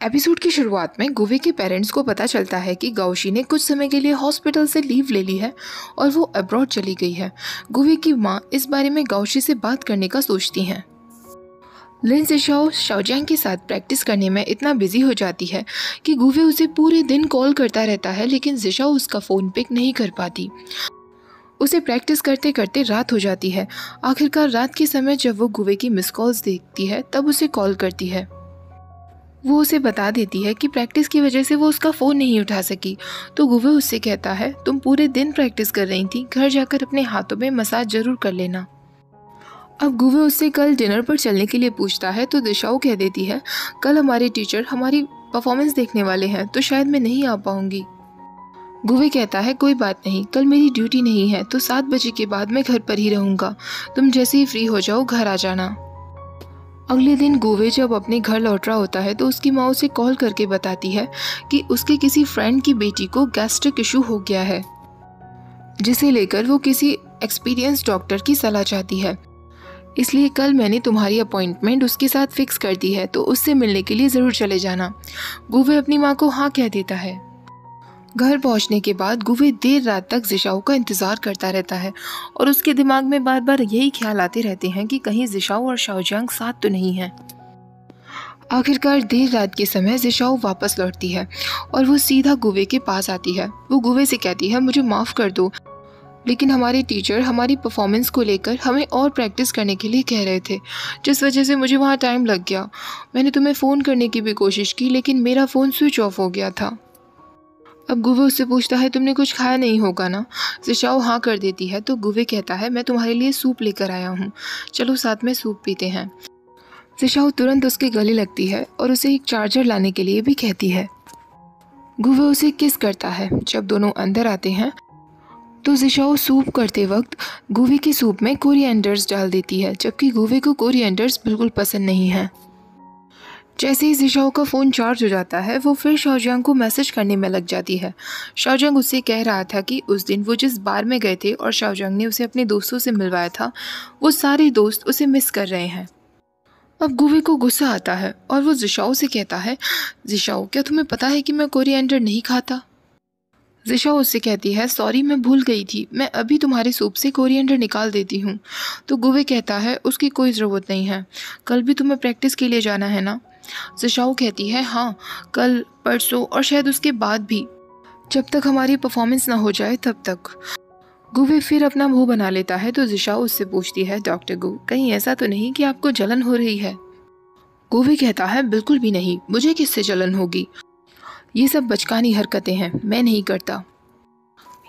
Episode की शुरुआत में गुवे के पेरेंट्स को पता चलता है कि गाओशी ने कुछ समय के लिए हॉस्पिटल से लीव ले ली है और वो अब्रॉड चली गई है। गुवे की माँ इस बारे में गाओशी से बात करने का सोचती हैं। लिन ज़िशाओ शाओजियांग के साथ प्रैक्टिस करने में इतना बिजी हो जाती है कि गुवे उसे पूरे दिन कॉल करता रहता है, लेकिन ज़िशाओ उसका फ़ोन पिक नहीं कर पाती। उसे प्रैक्टिस करते करते रात हो जाती है। आखिरकार रात के समय जब वो गुवे की मिस कॉल्स देखती है तब उसे कॉल करती है। वो उसे बता देती है कि प्रैक्टिस की वजह से वो उसका फ़ोन नहीं उठा सकी। तो गुवे उससे कहता है, तुम पूरे दिन प्रैक्टिस कर रही थी, घर जाकर अपने हाथों में मसाज जरूर कर लेना। अब गुवे उससे कल डिनर पर चलने के लिए पूछता है तो ज़िशाओ कह देती है, कल हमारे टीचर हमारी परफॉर्मेंस देखने वाले हैं तो शायद मैं नहीं आ पाऊंगी। गुवे कहता है, कोई बात नहीं, कल मेरी ड्यूटी नहीं है तो 7 बजे के बाद मैं घर पर ही रहूँगा, तुम जैसे ही फ्री हो जाओ घर आ जाना। अगले दिन गुवे जब अपने घर लौट रहा होता है तो उसकी माँ उसे कॉल करके बताती है कि उसके किसी फ्रेंड की बेटी को गैस्ट्रिक इशू हो गया है, जिसे लेकर वो किसी एक्सपीरियंस डॉक्टर की सलाह चाहती है। इसलिए कल मैंने तुम्हारी अपॉइंटमेंट उसके साथ फिक्स कर दी है, तो उससे मिलने के लिए ज़रूर चले जाना। गुवे अपनी माँ को हाँ कह देता है। घर पहुंचने के बाद गुवे देर रात तक ज़िशाओ का इंतज़ार करता रहता है और उसके दिमाग में बार बार यही ख्याल आते रहते हैं कि कहीं ज़िशाओ और शाओजियांग साथ तो नहीं हैं। आखिरकार देर रात के समय ज़िशाओ वापस लौटती है और वो सीधा गुवे के पास आती है। वो गुवे से कहती है, मुझे माफ़ कर दो, लेकिन हमारे टीचर हमारी परफॉर्मेंस को लेकर हमें और प्रैक्टिस करने के लिए कह रहे थे, जिस वजह से मुझे वहाँ टाइम लग गया। मैंने तुम्हें फ़ोन करने की भी कोशिश की, लेकिन मेरा फ़ोन स्विच ऑफ हो गया था। अब गुवे उससे पूछता है, तुमने कुछ खाया नहीं होगा ना? ज़िशाओ हाँ कर देती है तो गुवे कहता है, मैं तुम्हारे लिए सूप लेकर आया हूँ, चलो साथ में सूप पीते हैं। ज़िशाओ तुरंत उसके गले लगती है और उसे एक चार्जर लाने के लिए भी कहती है। गुवे उसे किस करता है। जब दोनों अंदर आते हैं तो ज़िशाओ सूप करते वक्त गुवे के सूप में कोरिएंडर्स डाल देती है, जबकि गुवे को कोरिएंडर्स बिल्कुल पसंद नहीं है। जैसे ही ज़िशाओ का फ़ोन चार्ज हो जाता है वो फिर शाओजियांग को मैसेज करने में लग जाती है। शाओजियांग उससे कह रहा था कि उस दिन वो जिस बार में गए थे और शाओजियांग ने उसे अपने दोस्तों से मिलवाया था, वो सारे दोस्त उसे मिस कर रहे हैं। अब गुवे को गुस्सा आता है और वो ज़िशाओ से कहता है, ज़िशाओ क्या तुम्हें पता है कि मैं कोरिएंडर नहीं खाता? ज़िशाओ उससे कहती है, सॉरी मैं भूल गई थी, मैं अभी तुम्हारे सूप से कोरिएंडर निकाल देती हूँ। तो गुवे कहता है, उसकी कोई ज़रूरत नहीं है, कल भी तुम्हें प्रैक्टिस के लिए जाना है ना? ज़िशाओ कहती है, हाँ कल, परसों और शायद उसके बाद भी, जब तक हमारी परफॉर्मेंस ना हो जाए तब तक। गुवे फिर अपना मुंह बना लेता है तो ज़िशाओ उससे पूछती है, डॉक्टर गु, कहीं ऐसा तो नहीं कि आपको जलन हो रही है? गुवे कहता है, बिल्कुल भी नहीं, मुझे किससे जलन होगी, ये सब बचकानी हरकतें हैं, मैं नहीं करता।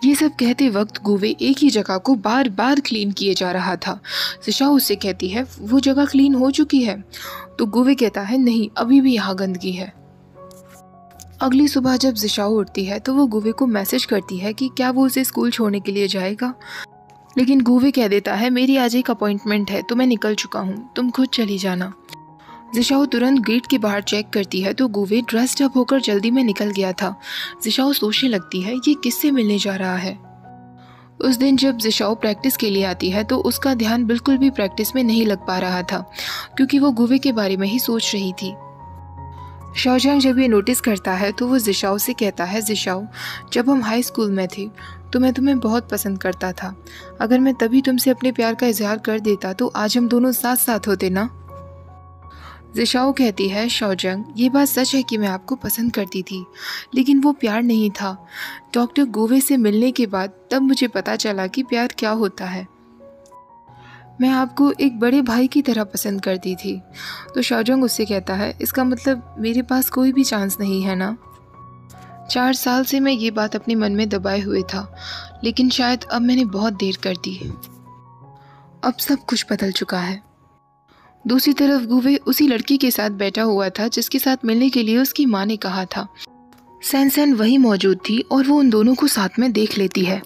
ये सब कहते वक्त गुवे एक ही जगह को बार बार क्लीन किए जा रहा था। ज़िशाओ उससे कहती है, वो जगह क्लीन हो चुकी है? तो गुवे कहता है, नहीं, अभी भी यहाँ गंदगी है। अगली सुबह जब ज़िशाओ उठती है तो वो गुवे को मैसेज करती है कि क्या वो उसे स्कूल छोड़ने के लिए जाएगा, लेकिन गुवे कह देता है, मेरी आज एक अपॉइंटमेंट है तो मैं निकल चुका हूँ, तुम खुद चली जाना। ज़िशाओ तुरंत गेट के बाहर चेक करती है तो गुवे ड्रेस्ड अप होकर जल्दी में निकल गया था। ज़िशाओ सोचने लगती है, ये किससे मिलने जा रहा है। उस दिन जब ज़िशाओ प्रैक्टिस के लिए आती है तो उसका ध्यान बिल्कुल भी प्रैक्टिस में नहीं लग पा रहा था, क्योंकि वो गुवे के बारे में ही सोच रही थी। शाओजियांग जब ये नोटिस करता है तो वो ज़िशाओ से कहता है, ज़िशाओ जब हम हाई स्कूल में थे तो मैं तुम्हें बहुत पसंद करता था, अगर मैं तभी तुमसे अपने प्यार का इजहार कर देता तो आज हम दोनों साथ साथ होते ना? ज़िशाओ कहती है, शाओजियांग ये बात सच है कि मैं आपको पसंद करती थी, लेकिन वो प्यार नहीं था। डॉक्टर गुवे से मिलने के बाद तब मुझे पता चला कि प्यार क्या होता है। मैं आपको एक बड़े भाई की तरह पसंद करती थी। तो शाओजियांग उससे कहता है, इसका मतलब मेरे पास कोई भी चांस नहीं है ना? 4 साल से मैं ये बात अपने मन में दबाए हुए था, लेकिन शायद अब मैंने बहुत देर कर दी। अब सब कुछ बदल चुका है। दूसरी तरफ गुवे उसी लड़की के साथ बैठा हुआ था जिसके साथ मिलने के लिए उसकी माँ ने कहा था। सैन वहीं मौजूद थी और वो उन दोनों को साथ में देख लेती है।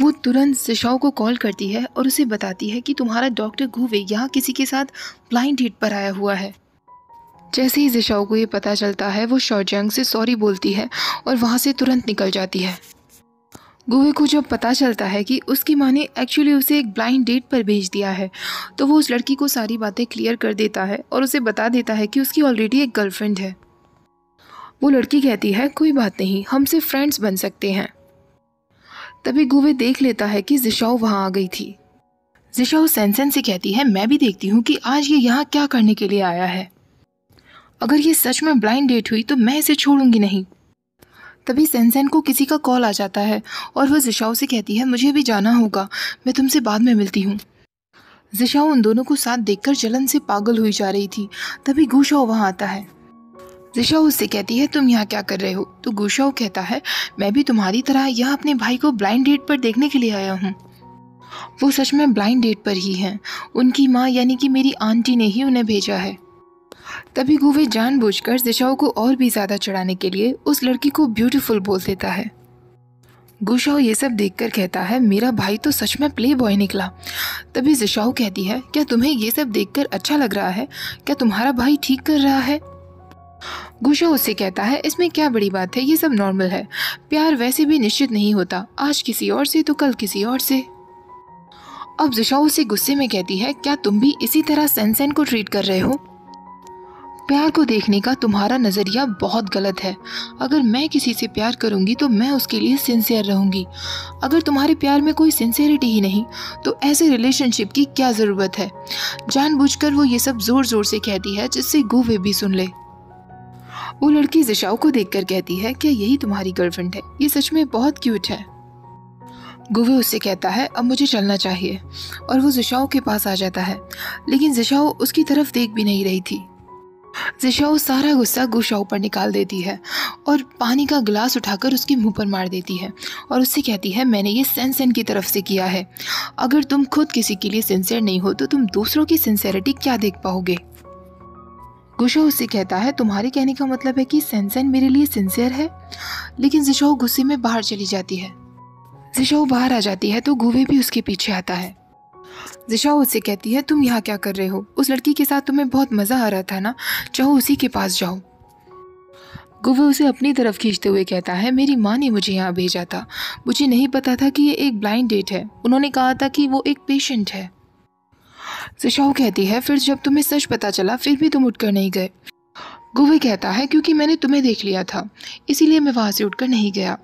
वो तुरंत ज़िशाओ को कॉल करती है और उसे बताती है कि तुम्हारा डॉक्टर गुवे यहाँ किसी के साथ ब्लाइंड डेट पर आया हुआ है। जैसे ही ज़िशाओ को ये पता चलता है वो शाओजियांग से सॉरी बोलती है और वहाँ से तुरंत निकल जाती है। गुवे को जब पता चलता है कि उसकी माँ ने एक्चुअली उसे एक ब्लाइंड डेट पर भेज दिया है तो वो उस लड़की को सारी बातें क्लियर कर देता है और उसे बता देता है कि उसकी ऑलरेडी एक गर्लफ्रेंड है। वो लड़की कहती है कोई बात नहीं, हम सिर्फ फ्रेंड्स बन सकते हैं। तभी गुवे देख लेता है कि जिशाओ वहाँ आ गई थी। जिशाओ सैनसेन से कहती है मैं भी देखती हूँ कि आज ये यहाँ क्या करने के लिए आया है। अगर ये सच में ब्लाइंड डेट हुई तो मैं इसे छोड़ूंगी नहीं। तभी सैनसेन को किसी का कॉल आ जाता है और वह जिशाओ से कहती है मुझे भी जाना होगा, मैं तुमसे बाद में मिलती हूँ। जिशाओ उन दोनों को साथ देखकर जलन से पागल हुई जा रही थी। तभी गुशाओ वहाँ आता है। जिशाओ उससे कहती है तुम यहाँ क्या कर रहे हो? तो गुशाओ कहता है मैं भी तुम्हारी तरह यहाँ अपने भाई को ब्लाइंड डेट पर देखने के लिए आया हूँ। वो सच में ब्लाइंड डेट पर ही हैं। उनकी माँ यानी कि मेरी आंटी ने ही उन्हें भेजा है। तभी गुवे जानबूझकर जिशाओ को और भी ज्यादा चढ़ाने के लिए उस लड़की को ब्यूटीफुल बोल देता है। गुशाओ ये सब देखकर कहता है मेरा भाई तो सच में प्ले बॉय निकला। तभी जिशाओ कहती है क्या तुम्हें ये सब देखकर अच्छा लग रहा है? क्या तुम्हारा भाई ठीक कर रहा है? गुशाओ उससे कहता है इसमें क्या बड़ी बात है, ये सब नॉर्मल है। प्यार वैसे भी निश्चित नहीं होता, आज किसी और से तो कल किसी और से। अब जिशाओ उसे गुस्से में कहती है क्या तुम भी इसी तरह सैनसेन को ट्रीट कर रहे हो? प्यार को देखने का तुम्हारा नज़रिया बहुत गलत है। अगर मैं किसी से प्यार करूंगी तो मैं उसके लिए सिंसियर रहूंगी। अगर तुम्हारे प्यार में कोई सिंसियरिटी ही नहीं तो ऐसे रिलेशनशिप की क्या ज़रूरत है? जानबूझकर वो ये सब ज़ोर ज़ोर से कहती है जिससे गुवे भी सुन ले। वो लड़की जिशाओ को देखकर कहती है क्या यही तुम्हारी गर्लफ्रेंड है? ये सच में बहुत क्यूट है। गुवे उससे कहता है अब मुझे चलना चाहिए और वो जिशाओ के पास आ जाता है, लेकिन जिशाओ उसकी तरफ देख भी नहीं रही थी। जिशाओ सारा गुस्सा गुशाओ पर निकाल देती है और पानी का गिलास उठाकर उसके मुंह पर मार देती है और उससे कहती है मैंने ये सैनसेन की तरफ से किया है। अगर तुम खुद किसी के लिए सिंसियर नहीं हो तो तुम दूसरों की सिंसियरिटी क्या देख पाओगे? गुशाओ उससे कहता है तुम्हारे कहने का मतलब है कि सैनसेन मेरे लिए सिंसियर है? लेकिन जिशाओ गुस्से में बाहर चली जाती है। जिशाओ बाहर आ जाती है तो गुवे भी उसके पीछे आता है। जिशाओ उससे कहती है तुम यहाँ क्या कर रहे हो? उस लड़की के साथ तुम्हें बहुत मजा आ रहा था ना, चाहो उसी के पास जाओ। गुवे उसे अपनी तरफ खींचते हुए कहता है मेरी माँ ने मुझे यहाँ भेजा था, मुझे नहीं पता था कि ये एक ब्लाइंड डेट है, उन्होंने कहा था कि वो एक पेशेंट है। जिशाओ कहती है फिर जब तुम्हें सच पता चला फिर भी तुम उठकर नहीं गए? गुवे कहता है क्योंकि मैंने तुम्हें देख लिया था इसीलिए मैं वहाँ से उठकर नहीं गया।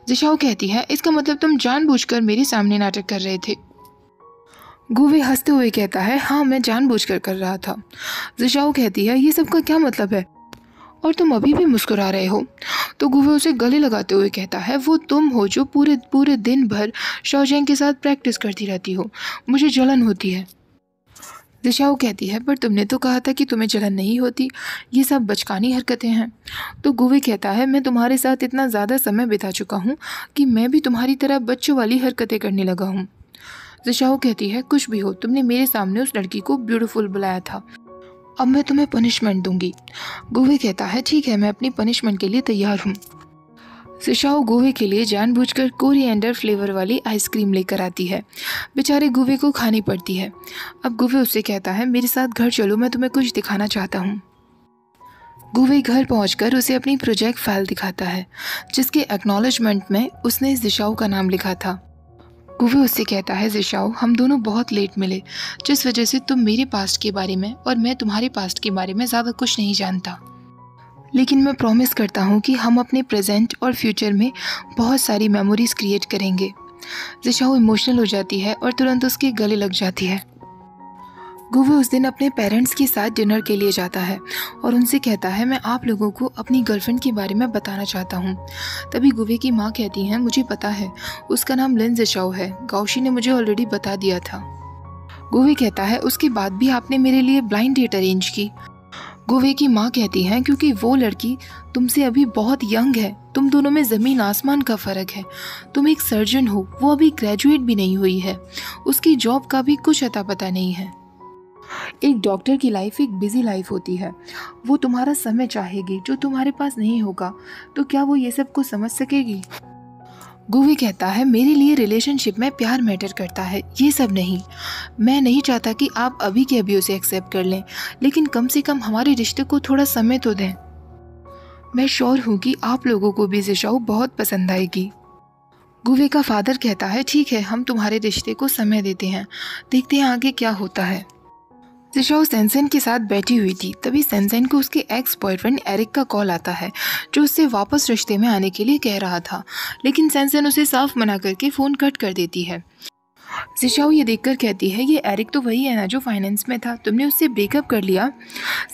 जिशाओ कहती है इसका मतलब तुम जानबूझकर मेरे सामने नाटक कर रहे थे? गुवे हंसते हुए कहता है हाँ मैं जानबूझकर कर रहा था। जिशाओ कहती है ये सब का क्या मतलब है और तुम अभी भी मुस्कुरा रहे हो? तो गुवे उसे गले लगाते हुए कहता है वो तुम हो जो पूरे पूरे दिन भर शाओजेंग के साथ प्रैक्टिस करती रहती हो, मुझे जलन होती है। जिशाओ कहती है पर तुमने तो कहा था कि तुम्हें जलन नहीं होती, ये सब बचकानी हरकतें हैं। तो गुवे कहता है मैं तुम्हारे साथ इतना ज़्यादा समय बिता चुका हूँ कि मैं भी तुम्हारी तरह बच्चों वाली हरकतें करने लगा हूँ। जिशाओ कहती है कुछ भी हो, तुमने मेरे सामने उस लड़की को ब्यूटीफुल बुलाया था, अब मैं तुम्हें पनिशमेंट दूंगी। गुवे कहता है ठीक है मैं अपनी पनिशमेंट के लिए तैयार हूँ। जिशाओ गुवे के लिए जानबूझकर कोरिएंडर फ्लेवर वाली आइसक्रीम लेकर आती है, बेचारे गुवे को खानी पड़ती है। अब गुवे उससे कहता है मेरे साथ घर चलो, मैं तुम्हें कुछ दिखाना चाहता हूँ। गुवे घर पहुंचकर उसे अपनी प्रोजेक्ट फाइल दिखाता है जिसके एक्नॉलेजमेंट में उसने जिशाओ का नाम लिखा था। गुवे उससे कहता है जिशाओ हम दोनों बहुत लेट मिले जिस वजह से तुम मेरे पास्ट के बारे में और मैं तुम्हारे पास्ट के बारे में ज़्यादा कुछ नहीं जानता, लेकिन मैं प्रॉमिस करता हूँ कि हम अपने प्रेजेंट और फ्यूचर में बहुत सारी मेमोरीज क्रिएट करेंगे। जिशाओ इमोशनल हो जाती है और तुरंत उसके गले लग जाती है। गुवे उस दिन अपने पेरेंट्स के साथ डिनर के लिए जाता है और उनसे कहता है मैं आप लोगों को अपनी गर्लफ्रेंड के बारे में बताना चाहता हूँ। तभी गुवे की माँ कहती हैं मुझे पता है, उसका नाम लिन जिशाओ है, गाओशी ने मुझे ऑलरेडी बता दिया था। गुवे कहता है उसके बाद भी आपने मेरे लिए ब्लाइंड डेट अरेंज की? गुवे की माँ कहती हैं क्योंकि वो लड़की तुमसे अभी बहुत यंग है, तुम दोनों में ज़मीन आसमान का फ़र्क है। तुम एक सर्जन हो, वो अभी ग्रेजुएट भी नहीं हुई है, उसकी जॉब का भी कुछ अता पता नहीं है। एक डॉक्टर की लाइफ एक बिजी लाइफ होती है, वो तुम्हारा समय चाहेगी जो तुम्हारे पास नहीं होगा, तो क्या वो ये सब कुछ समझ सकेगी? गुवे कहता है मेरे लिए रिलेशनशिप में प्यार मैटर करता है, ये सब नहीं। मैं नहीं चाहता कि आप अभी के अभी उसे एक्सेप्ट कर लें, लेकिन कम से कम हमारे रिश्ते को थोड़ा समय तो दें। मैं श्योर हूँ कि आप लोगों को भी जिशाओ बहुत पसंद आएगी। गुवे का फादर कहता है ठीक है हम तुम्हारे रिश्ते को समय देते हैं, देखते हैं आगे क्या होता है। जिशाओ सैनसेन के साथ बैठी हुई थी। तभी सैनसेन को उसके एक्स बॉयफ्रेंड एरिक का कॉल आता है, जो उससे वापस रिश्ते में आने के लिए कह रहा था, लेकिन सैनसेन उसे साफ मना करके फ़ोन कट कर देती है। जिशाओ ये देखकर कहती है, ये एरिक तो वही है ना जो फाइनेंस में था, तुमने उससे ब्रेकअप कर लिया।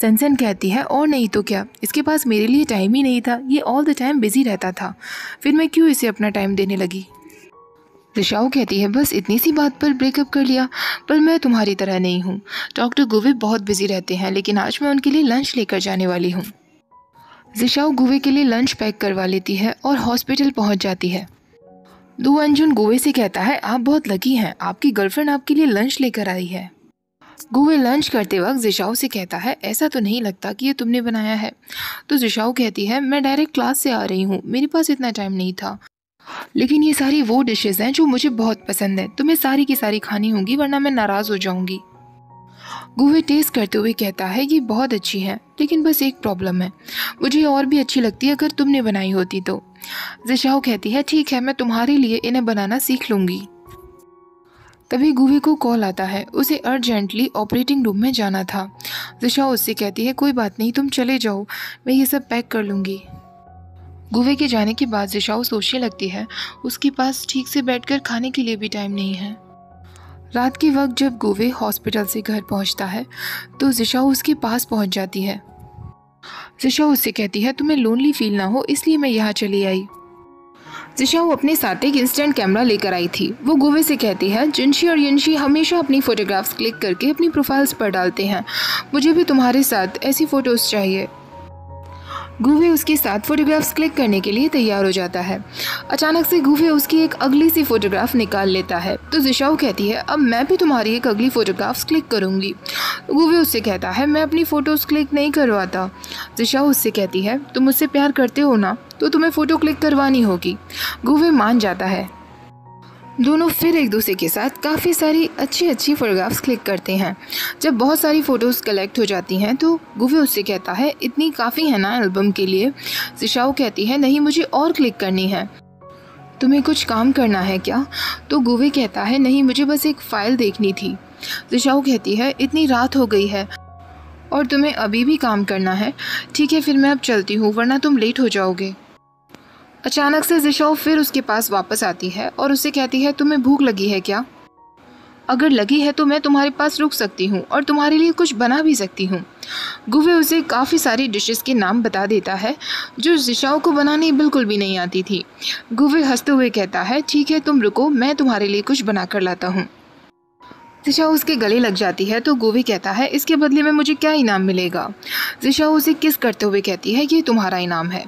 सैनसेन कहती है, और नहीं तो क्या, इसके पास मेरे लिए टाइम ही नहीं था, ये ऑल द टाइम बिजी रहता था, फिर मैं क्यों इसे अपना टाइम देने लगी। जिशाओ कहती है, बस इतनी सी बात पर ब्रेकअप कर लिया, पर मैं तुम्हारी तरह नहीं हूँ। डॉक्टर गुवे बहुत बिजी रहते हैं, लेकिन आज मैं उनके लिए लंच लेकर जाने वाली हूँ। जिशाओ गुवे के लिए लंच पैक करवा लेती है और हॉस्पिटल पहुँच जाती है। दो अंजुन गुवे से कहता है, आप बहुत लकी हैं, आपकी गर्लफ्रेंड आपके लिए लंच लेकर आई है। गुवे लंच करते वक्त जिशाओ से कहता है, ऐसा तो नहीं लगता कि ये तुमने बनाया है। तो जिशाओ कहती है, मैं डायरेक्ट क्लास से आ रही हूँ, मेरे पास इतना टाइम नहीं था, लेकिन ये सारी वो डिशेस हैं जो मुझे बहुत पसंद है, तुम्हें सारी की सारी खानी होंगी वरना मैं नाराज़ हो जाऊंगी। गुवे टेस्ट करते हुए कहता है, ये बहुत अच्छी है, लेकिन बस एक प्रॉब्लम है, मुझे और भी अच्छी लगती अगर तुमने बनाई होती तो। जिशाओ कहती है, ठीक है, मैं तुम्हारे लिए इन्हें बनाना सीख लूँगी। तभी गुवे को कॉल आता है, उसे अर्जेंटली ऑपरेटिंग रूम में जाना था। जिशाओ उससे कहती है, कोई बात नहीं, तुम चले जाओ, मैं ये सब पैक कर लूँगी। गुवे के जाने के बाद जिशाओ सोचने लगती है, उसके पास ठीक से बैठकर खाने के लिए भी टाइम नहीं है। रात के वक्त जब गुवे हॉस्पिटल से घर पहुंचता है तो जिशाओ उसके पास पहुंच जाती है। जिशाओ उससे कहती है, तुम्हें लोनली फील ना हो इसलिए मैं यहाँ चली आई। जिशाओ अपने साथ एक इंस्टेंट कैमरा लेकर आई थी। वो गुवे से कहती है, जिनशी और यिनशी हमेशा अपनी फ़ोटोग्राफ्स क्लिक करके अपनी प्रोफाइल्स पर डालते हैं, मुझे भी तुम्हारे साथ ऐसी फ़ोटोज़ चाहिए। गुवे उसके साथ फोटोग्राफ्स क्लिक करने के लिए तैयार हो जाता है। अचानक से गुवे उसकी एक अगली सी फोटोग्राफ निकाल लेता है तो जिशाओ कहती है, अब मैं भी तुम्हारी एक अगली फोटोग्राफ्स क्लिक करूंगी। गुवे उससे कहता है, मैं अपनी फ़ोटोज़ क्लिक नहीं करवाता। जिशाओ उससे कहती है, तुम मुझसे प्यार करते हो ना, तो तुम्हें फ़ोटो क्लिक करवानी होगी। गुवे मान जाता है। दोनों फिर एक दूसरे के साथ काफ़ी सारी अच्छी फ़ोटोग्राफ्स क्लिक करते हैं। जब बहुत सारी फ़ोटोज़ कलेक्ट हो जाती हैं तो गुवे उससे कहता है, इतनी काफ़ी है ना एल्बम के लिए। जिशाओ कहती है, नहीं, मुझे और क्लिक करनी है। तुम्हें कुछ काम करना है क्या? तो गुवे कहता है, नहीं, मुझे बस एक फ़ाइल देखनी थी। जिशाओ कहती है, इतनी रात हो गई है और तुम्हें अभी भी काम करना है, ठीक है फिर मैं अब चलती हूँ वरना तुम लेट हो जाओगे। अचानक से जिशाओ फिर उसके पास वापस आती है और उससे कहती है, तुम्हें भूख लगी है क्या? अगर लगी है तो मैं तुम्हारे पास रुक सकती हूँ और तुम्हारे लिए कुछ बना भी सकती हूँ। गुवे उसे काफ़ी सारी डिशेस के नाम बता देता है जो जिशाओ को बनानी बिल्कुल भी नहीं आती थी। गुवे हंसते हुए कहता है, ठीक है तुम रुको, मैं तुम्हारे लिए कुछ बना कर लाता हूँ। जिशाओ उसके गले लग जाती है तो गुवे कहता है, इसके बदले में मुझे क्या इनाम मिलेगा? जिशाओ उसे किस करते हुए कहती है, ये तुम्हारा इनाम है।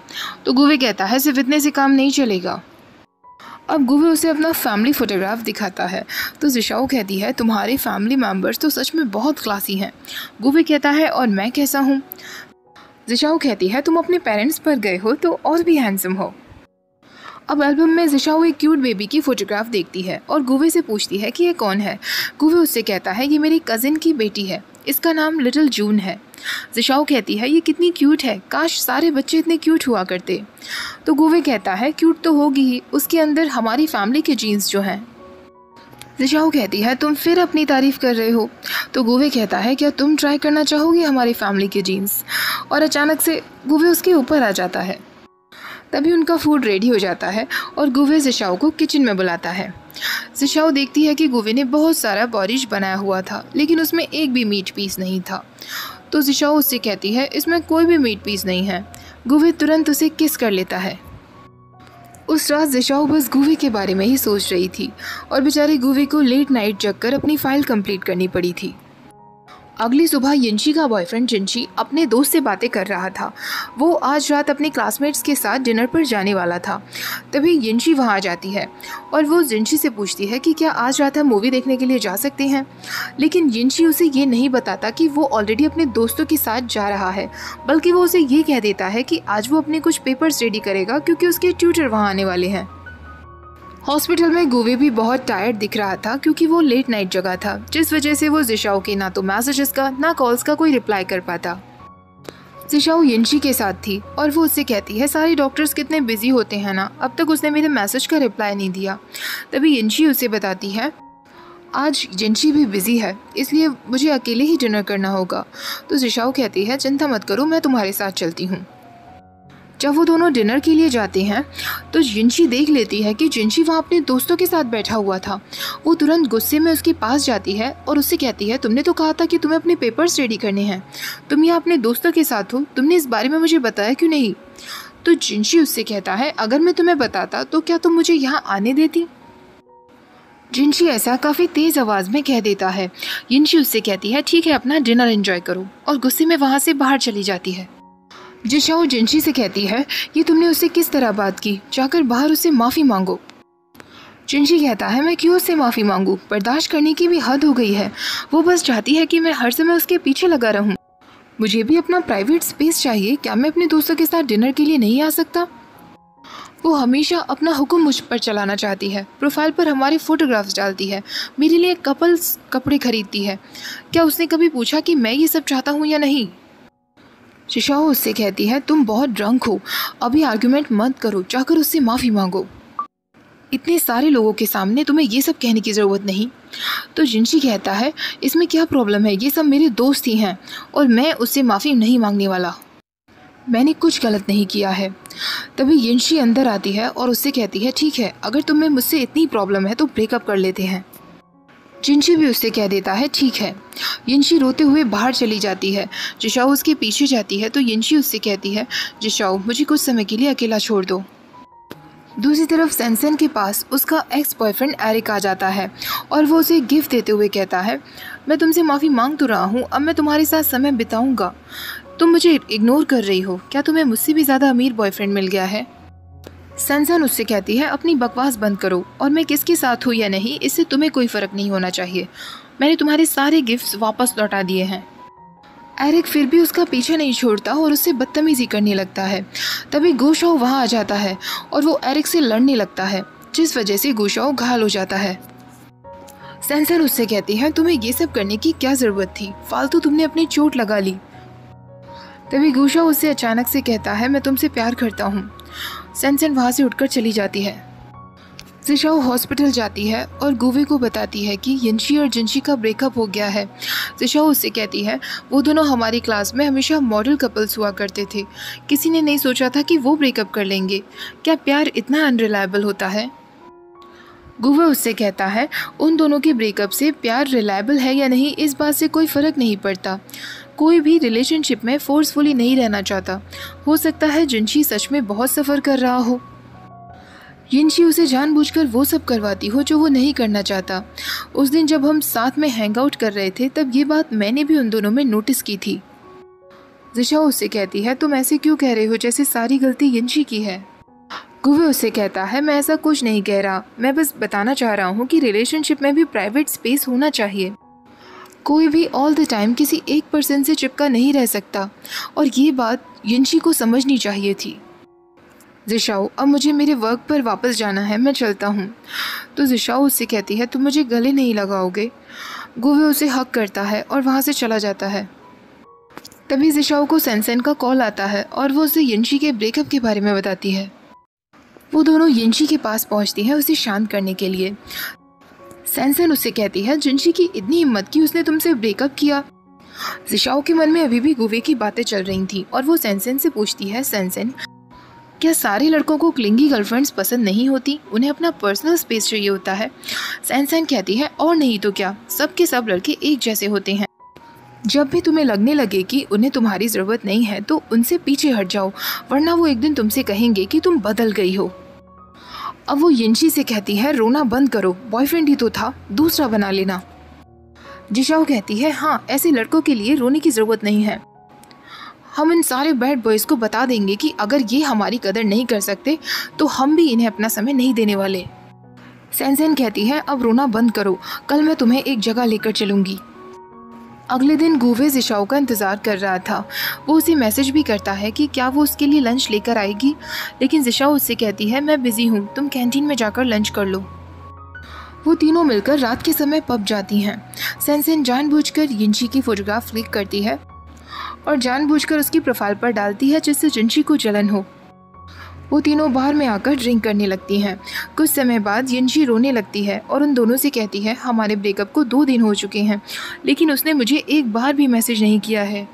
तो गुवे कहता है, सिर्फ इतने से काम नहीं चलेगा। अब गुवे उसे अपना फैमिली फ़ोटोग्राफ दिखाता है तो जिशाओ कहती है, तुम्हारे फैमिली मेम्बर्स तो सच में बहुत क्लासी हैं। गुवे कहता है, और मैं कैसा हूँ? जिशाओ कहती है, तुम अपने पेरेंट्स पर गए हो तो और भी हैंडसम हो। अब एल्बम में जिशाओ एक क्यूट बेबी की फ़ोटोग्राफ देखती है और गुवे से पूछती है कि ये कौन है। गुवे उससे कहता है, ये मेरी कज़िन की बेटी है, इसका नाम लिटिल जून है। जिशाओ कहती है, ये कितनी क्यूट है, काश सारे बच्चे इतने क्यूट हुआ करते। तो गुवे कहता है, क्यूट तो होगी ही, उसके अंदर हमारी फैमिली के जीन्स जो हैं। जिशाओ कहती है, तुम फिर अपनी तारीफ़ कर रहे हो। तो गुवे कहता है, क्या तुम ट्राई करना चाहोगी हमारी फैमिली के जीन्स? और अचानक से गुवे उसके ऊपर आ जाता है। तभी उनका फूड रेडी हो जाता है और गुवे जिशाओ को किचन में बुलाता है। जिशाओ देखती है कि गुवे ने बहुत सारा बॉरिश बनाया हुआ था लेकिन उसमें एक भी मीट पीस नहीं था। तो जिशाओ उससे कहती है, इसमें कोई भी मीट पीस नहीं है। गुवे तुरंत उसे किस कर लेता है। उस रात जिशाओ बस गुवे के बारे में ही सोच रही थी और बेचारे गुवे को लेट नाइट जगकर अपनी फ़ाइल कंप्लीट करनी पड़ी थी। अगली सुबह यिनशी का बॉयफ्रेंड जिनशी अपने दोस्त से बातें कर रहा था। वो आज रात अपने क्लासमेट्स के साथ डिनर पर जाने वाला था। तभी यिनशी वहाँ आ जाती है और वो जिनशी से पूछती है कि क्या आज रात हम मूवी देखने के लिए जा सकते हैं। लेकिन यिनशी उसे ये नहीं बताता कि वो ऑलरेडी अपने दोस्तों के साथ जा रहा है, बल्कि वो उसे ये कह देता है कि आज वो अपने कुछ पेपर्स रेडी करेगा क्योंकि उसके ट्यूटर वहाँ आने वाले हैं। हॉस्पिटल में गुवे भी बहुत टायर्ड दिख रहा था क्योंकि वो लेट नाइट जगा था, जिस वजह से वो जिशाओ के ना तो मैसेजेस का ना कॉल्स का कोई रिप्लाई कर पाता। जिशाओ यिनशी के साथ थी और वो उससे कहती है, सारे डॉक्टर्स कितने बिजी होते हैं ना, अब तक उसने मेरे मैसेज का रिप्लाई नहीं दिया। तभी यिनशी उसे बताती है, आज जिनशी भी बिजी है, इसलिए मुझे अकेले ही डिनर करना होगा। तो जिशाओ कहती है चिंता मत करो, मैं तुम्हारे साथ चलती हूँ। जब वो दोनों डिनर के लिए जाते हैं तो जिनशी देख लेती है कि जिनशी वहाँ अपने दोस्तों के साथ बैठा हुआ था। वो तुरंत गुस्से में उसके पास जाती है और उससे कहती है तुमने तो कहा था कि तुम्हें अपने पेपर्स रेडी करने हैं, तुम यहाँ अपने दोस्तों के साथ हो, तुमने इस बारे में मुझे बताया क्यों नहीं? तो जिनशी उससे कहता है अगर मैं तुम्हें बताता तो क्या तुम मुझे यहाँ आने देती? जिनशी ऐसा काफ़ी तेज़ आवाज़ में कह देता है। जिनशी उससे कहती है ठीक है, अपना डिनर एंजॉय करो, और गुस्से में वहाँ से बाहर चली जाती है। जिशाओ जिनशी से कहती है ये तुमने उससे किस तरह बात की, जाकर बाहर उससे माफ़ी मांगो। जिनशी कहता है मैं क्यों उससे माफ़ी मांगूं, बर्दाश्त करने की भी हद हो गई है। वो बस चाहती है कि मैं हर समय उसके पीछे लगा रहूं। मुझे भी अपना प्राइवेट स्पेस चाहिए, क्या मैं अपने दोस्तों के साथ डिनर के लिए नहीं आ सकता? वो हमेशा अपना हुक्म मुझ पर चलाना चाहती है, प्रोफाइल पर हमारे फोटोग्राफ्स डालती है, मेरे लिए कपल्स कपड़े खरीदती है। क्या उसने कभी पूछा कि मैं ये सब चाहता हूँ या नहीं? जिशाओ उससे कहती है तुम बहुत ड्रंक हो, अभी आर्ग्यूमेंट मत करो, जाकर उससे माफ़ी मांगो। इतने सारे लोगों के सामने तुम्हें ये सब कहने की ज़रूरत नहीं। तो जिनशी कहता है इसमें क्या प्रॉब्लम है, ये सब मेरे दोस्त ही हैं और मैं उससे माफ़ी नहीं मांगने वाला, मैंने कुछ गलत नहीं किया है। तभी जिनशी अंदर आती है और उससे कहती है ठीक है, अगर तुम्हें मुझसे इतनी प्रॉब्लम है तो ब्रेकअप कर लेते हैं। जिनशी भी उससे कह देता है ठीक है। जिनशी रोते हुए बाहर चली जाती है। जिशाओ उसके पीछे जाती है तो जिनशी उससे कहती है जिशाओ मुझे कुछ समय के लिए अकेला छोड़ दो। दूसरी तरफ सैनसेन के पास उसका एक्स बॉयफ्रेंड एरिक आ जाता है और वो उसे गिफ्ट देते हुए कहता है मैं तुमसे माफ़ी मांग तो रहा हूँ, अब मैं तुम्हारे साथ समय बिताऊंगा, तुम मुझे इग्नोर कर रही हो, क्या तुम्हें मुझसे भी ज़्यादा अमीर बॉयफ्रेंड मिल गया है? सैनसेन उससे कहती है अपनी बकवास बंद करो और मैं किसके साथ हूँ या नहीं इससे तुम्हें कोई फ़र्क नहीं होना चाहिए, मैंने तुम्हारे सारे गिफ्ट्स वापस लौटा दिए हैं। एरिक फिर भी उसका पीछा नहीं छोड़ता और उससे बदतमीजी करने लगता है। तभी गुशाओ वहाँ आ जाता है और वो एरिक से लड़ने लगता है, जिस वजह से गुशाओ घायल हो जाता है। सैनसेन उससे कहती है तुम्हें ये सब करने की क्या ज़रूरत थी, फालतू तुमने अपनी चोट लगा ली। तभी गुशाओ उससे अचानक से कहता है मैं तुमसे प्यार करता हूँ। सैनसेन वहाँ से उठकर चली जाती है। जिशाओ हॉस्पिटल जाती है और गुवे को बताती है कि जिनशी और जिनशी का ब्रेकअप हो गया है। जिशाओ उससे कहती है वो दोनों हमारी क्लास में हमेशा मॉडल कपल्स हुआ करते थे, किसी ने नहीं सोचा था कि वो ब्रेकअप कर लेंगे, क्या प्यार इतना अनरिलायबल होता है? गुवे उससे कहता है उन दोनों के ब्रेकअप से प्यार रिलायबल है या नहीं इस बात से कोई फ़र्क नहीं पड़ता, कोई भी रिलेशनशिप में फोर्सफुली नहीं रहना चाहता, हो सकता है जिनशी सच में बहुत सफ़र कर रहा हो, जिनशी उसे जानबूझकर वो सब करवाती हो जो वो नहीं करना चाहता। उस दिन जब हम साथ में हैंग आउट कर रहे थे तब ये बात मैंने भी उन दोनों में नोटिस की थी। जिशाओ उससे कहती है तुम ऐसे क्यों कह रहे हो जैसे सारी गलती जिनशी की है? गुवे उससे कहता है मैं ऐसा कुछ नहीं कह रहा, मैं बस बताना चाह रहा हूँ कि रिलेशनशिप में भी प्राइवेट स्पेस होना चाहिए, कोई भी ऑल द टाइम किसी एक पर्सन से चिपका नहीं रह सकता और ये बात जिनशी को समझनी चाहिए थी। जिशाओ अब मुझे मेरे वर्क पर वापस जाना है, मैं चलता हूँ। तो जिशाओ उससे कहती है तुम मुझे गले नहीं लगाओगे? गुवे उसे हक करता है और वहाँ से चला जाता है। तभी जिशाओ को सैनसेन का कॉल आता है और वो उसे जिनशी के ब्रेकअप के बारे में बताती है। वो दोनों जिनशी के पास पहुँचती हैं उसे शांत करने के लिए। सैनसेन उससे कहती है जिनशी की इतनी हिम्मत कि उसने तुमसे ब्रेकअप किया। जिशाओ के मन में अभी भी गुवे की बातें चल रही थी और वो सैनसेन से पूछती है सैनसेन क्या सारे लड़कों को क्लिंगी गर्लफ्रेंड्स पसंद नहीं होती, उन्हें अपना पर्सनल स्पेस चाहिए होता है? सैनसेन कहती है और नहीं तो क्या, सब के सब लड़के एक जैसे होते हैं, जब भी तुम्हें लगने लगे कि उन्हें तुम्हारी ज़रूरत नहीं है तो उनसे पीछे हट जाओ, वरना वो एक दिन तुमसे कहेंगे कि तुम बदल गई हो। अब वो जिनशी से कहती है रोना बंद करो, बॉयफ्रेंड ही तो था, दूसरा बना लेना। जिशाओ कहती है हाँ, ऐसे लड़कों के लिए रोने की ज़रूरत नहीं है, हम इन सारे बैड बॉयज़ को बता देंगे कि अगर ये हमारी कदर नहीं कर सकते तो हम भी इन्हें अपना समय नहीं देने वाले। सैनसेन कहती है अब रोना बंद करो, कल मैं तुम्हें एक जगह लेकर चलूँगी। अगले दिन गुवे जिशाओ का इंतज़ार कर रहा था। वो उसे मैसेज भी करता है कि क्या वो उसके लिए लंच लेकर आएगी, लेकिन जिशाओ उससे कहती है मैं बिज़ी हूँ, तुम कैंटीन में जाकर लंच कर लो। वो तीनों मिलकर रात के समय पब जाती हैं। सैनसेन जानबूझकर जिनशी की फ़ोटोग्राफ क्लिक करती है और जानबूझकर उसकी प्रोफाइल पर डालती है जिससे जिनशी को जलन हो। वो तीनों बार में आकर ड्रिंक करने लगती हैं। कुछ समय बाद यिनशी रोने लगती है और उन दोनों से कहती है हमारे ब्रेकअप को 2 दिन हो चुके हैं, लेकिन उसने मुझे एक बार भी मैसेज नहीं किया है।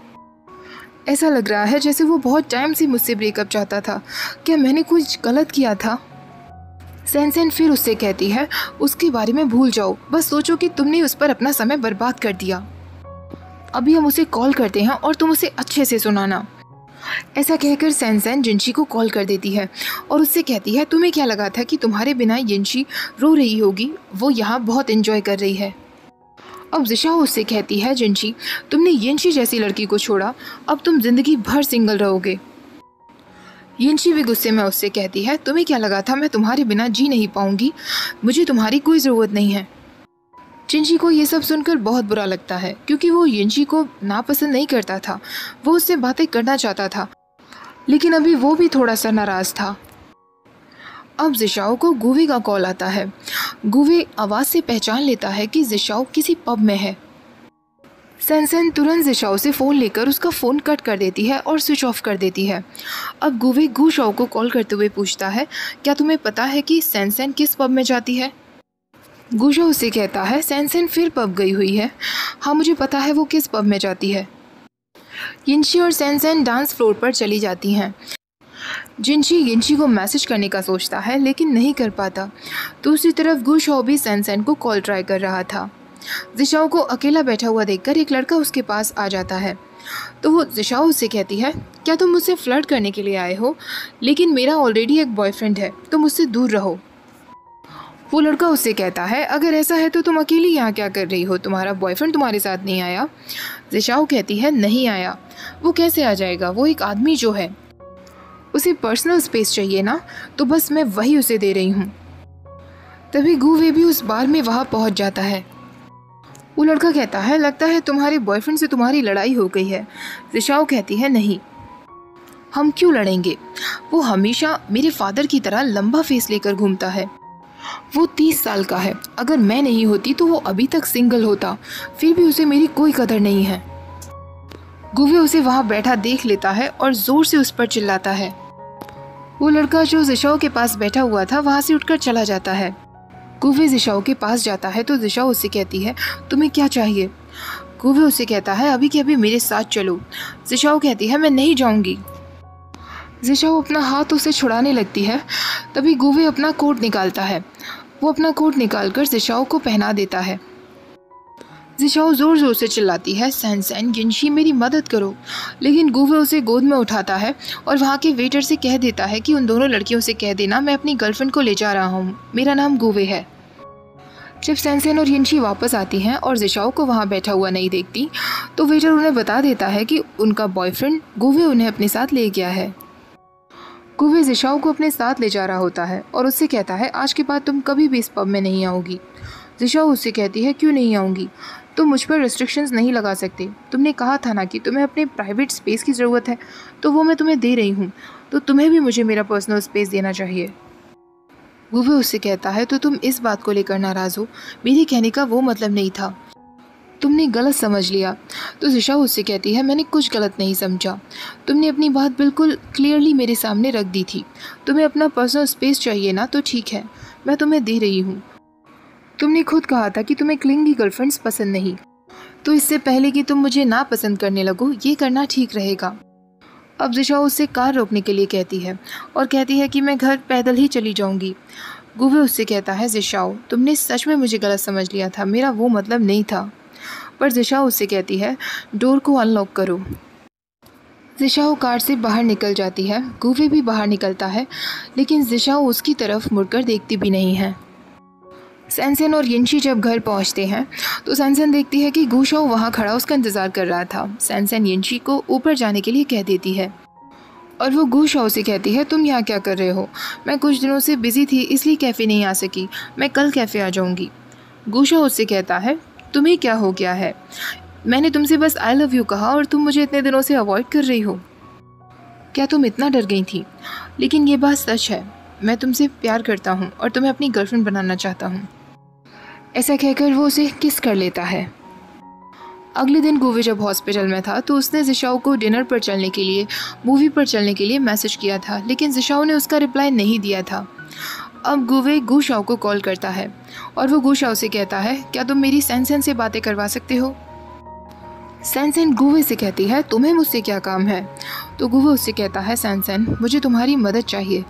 ऐसा लग रहा है जैसे वो बहुत टाइम से मुझसे ब्रेकअप चाहता था। क्या मैंने कुछ गलत किया था? सैनसेन फिर उससे कहती है उसके बारे में भूल जाओ, बस सोचो कि तुमने उस पर अपना समय बर्बाद कर दिया। अभी हम उसे कॉल करते हैं और तुम उसे अच्छे से सुनाना। ऐसा कहकर सैनसेन यिनशी को कॉल कर देती है और उससे कहती है तुम्हें क्या लगा था कि तुम्हारे बिना यिनशी रो रही होगी, वो यहाँ बहुत एंजॉय कर रही है। अब जिशाओ उससे कहती है यिनशी तुमने यिनशी जैसी लड़की को छोड़ा, अब तुम जिंदगी भर सिंगल रहोगे। यिनशी भी गुस्से में उससे कहती है तुम्हें क्या लगा था मैं तुम्हारे बिना जी नहीं पाऊंगी, मुझे तुम्हारी कोई ज़रूरत नहीं है। यिनशी को ये सब सुनकर बहुत बुरा लगता है क्योंकि वो यिनशी को नापसंद नहीं करता था, वो उससे बातें करना चाहता था, लेकिन अभी वो भी थोड़ा सा नाराज़ था। अब जिशाओ को गुवे का कॉल आता है। गुवे आवाज़ से पहचान लेता है कि जिशाओ किसी पब में है। सैनसेन तुरंत जिशाओ से फ़ोन लेकर उसका फ़ोन कट कर देती है और स्विच ऑफ कर देती है। अब गुवे गुशाओ को कॉल करते हुए पूछता है क्या तुम्हें पता है कि सैनसेन किस पब में जाती है? गुशाओ उससे कहता है सैनसेन फिर पब गई हुई है। हाँ मुझे पता है वो किस पब में जाती है। यिनशी और सैनसेन डांस फ्लोर पर चली जाती हैं। यिनशी को मैसेज करने का सोचता है लेकिन नहीं कर पाता। दूसरी तरफ गुशाओ भी सैनसेन को कॉल ट्राई कर रहा था। जिशाओ को अकेला बैठा हुआ देखकर एक लड़का उसके पास आ जाता है तो वो जिशाओ उससे कहती है क्या तुम मुझसे फ्लर्ट करने के लिए आए हो, लेकिन मेरा ऑलरेडी एक बॉयफ्रेंड है, तुम मुझसे दूर रहो। वो लड़का उससे कहता है अगर ऐसा है तो तुम अकेली यहाँ क्या कर रही हो, तुम्हारा बॉयफ्रेंड तुम्हारे साथ नहीं आया? जिशाओ कहती है नहीं आया। वो कैसे आ जाएगा, वो एक आदमी जो है, उसे पर्सनल स्पेस चाहिए ना, तो बस मैं वही उसे दे रही हूँ। तभी गुवे भी उस बार में वहाँ पहुँच जाता है। वो लड़का कहता है लगता है तुम्हारे बॉयफ्रेंड से तुम्हारी लड़ाई हो गई है। जिशाओ कहती है नहीं, हम क्यों लड़ेंगे, वो हमेशा मेरे फादर की तरह लंबा फेस लेकर घूमता है, वो 30 साल का है, अगर मैं नहीं होती तो वो अभी तक सिंगल होता, फिर भी उसे मेरी कोई कदर नहीं है। गुवे उसे वहाँ बैठा देख लेता है और ज़ोर से उस पर चिल्लाता है। वो लड़का जो जिशाओ के पास बैठा हुआ था वहाँ से उठकर चला जाता है। गुवे जिशाओ के पास जाता है तो जिशाओ उससे कहती है तुम्हें क्या चाहिए? गुवे उससे कहता है अभी के अभी मेरे साथ चलो। जिशाओ कहती है मैं नहीं जाऊँगी। जिशाओ अपना हाथ उसे छुड़ाने लगती है, तभी गुवे अपना कोट निकालता है। वो अपना कोट निकालकर जिशाओ को पहना देता है। जिशाओ ज़ोर ज़ोर से चिल्लाती है सैनसेन यिनशी मेरी मदद करो, लेकिन गुवे उसे गोद में उठाता है और वहाँ के वेटर से कह देता है कि उन दोनों लड़कियों से कह देना मैं अपनी गर्लफ्रेंड को ले जा रहा हूँ, मेरा नाम गुवे है। जब सैनसेन और यिनशी वापस आती हैं और जिशाओ को वहाँ बैठा हुआ नहीं देखती तो वेटर उन्हें बता देता है कि उनका बॉयफ्रेंड गुवे उन्हें अपने साथ ले गया है। गुवे जिशाओ को अपने साथ ले जा रहा होता है और उससे कहता है आज के बाद तुम कभी भी इस पब में नहीं आओगी। जिशाओ उससे कहती है क्यों नहीं आऊँगी, तुम मुझ पर रिस्ट्रिक्शंस नहीं लगा सकते, तुमने कहा था ना कि तुम्हें अपने प्राइवेट स्पेस की ज़रूरत है, तो वो मैं तुम्हें दे रही हूँ, तो तुम्हें भी मुझे मेरा पर्सनल स्पेस देना चाहिए। गुवे उससे कहता है तो तुम इस बात को लेकर नाराज़ हो, मेरे कहने का वो मतलब नहीं था, तुमने गलत समझ लिया। तो जिशाओ उससे कहती है मैंने कुछ गलत नहीं समझा, तुमने अपनी बात बिल्कुल क्लियरली मेरे सामने रख दी थी, तुम्हें अपना पर्सनल स्पेस चाहिए ना, तो ठीक है मैं तुम्हें दे रही हूँ। तुमने खुद कहा था कि तुम्हें क्लिंगी गर्लफ्रेंड्स पसंद नहीं, तो इससे पहले कि तुम मुझे ना पसंद करने लगो ये करना ठीक रहेगा। अब जिशाओ उससे कार रोकने के लिए कहती है और कहती है कि मैं घर पैदल ही चली जाऊंगी। गुवे उससे कहता है जिशाओ तुमने सच में मुझे गलत समझ लिया था, मेरा वो मतलब नहीं था। पर जिशाओ उससे कहती है डोर को अनलॉक करो। जिशाओ कार से बाहर निकल जाती है। गुवे भी बाहर निकलता है, लेकिन जिशाओ उसकी तरफ मुड़कर देखती भी नहीं है। सैनसेन और यिनशी जब घर पहुंचते हैं तो सैनसेन देखती है कि गुशाओ वहां खड़ा उसका इंतज़ार कर रहा था। सैनसेन यिनशी को ऊपर जाने के लिए कह देती है और वो गुशाओ से कहती है तुम यहाँ क्या कर रहे हो, मैं कुछ दिनों से बिजी थी इसलिए कैफ़े नहीं आ सकी, मैं कल कैफ़े आ जाऊँगी। गुशाओ उससे कहता है तुम्हें क्या हो गया है, मैंने तुमसे बस आई लव यू कहा और तुम मुझे इतने दिनों से अवॉइड कर रही हो, क्या तुम इतना डर गई थी? लेकिन ये बात सच है, मैं तुमसे प्यार करता हूँ और तुम्हें अपनी गर्लफ्रेंड बनाना चाहता हूँ। ऐसा कहकर वो उसे किस कर लेता है। अगले दिन गुवे जब हॉस्पिटल में था तो उसने जिशाओ को डिनर पर चलने के लिए, मूवी पर चलने के लिए मैसेज किया था, लेकिन जिशाओ ने उसका रिप्लाई नहीं दिया था। अब गुवे गुशाओ को कॉल करता है और वो गुशाओ से कहता है, क्या तुम मेरी सैनसेन से बातें करवा सकते हो? सैनसेन गुवे से कहती है, तुम्हें मुझसे क्या काम है? तो गुवे उससे कहता है, सैनसेन मुझे तुम्हारी मदद चाहिए,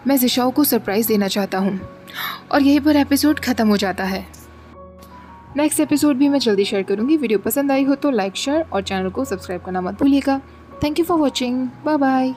मैं जिशाओ को सरप्राइज़ देना चाहता हूँ। और यहीं पर एपिसोड ख़त्म हो जाता है। नेक्स्ट एपिसोड भी मैं जल्दी शेयर करूँगी। वीडियो पसंद आई हो तो लाइक, शेयर और चैनल को सब्सक्राइब करना मत भूलिएगा। Thank you for watching. Bye bye.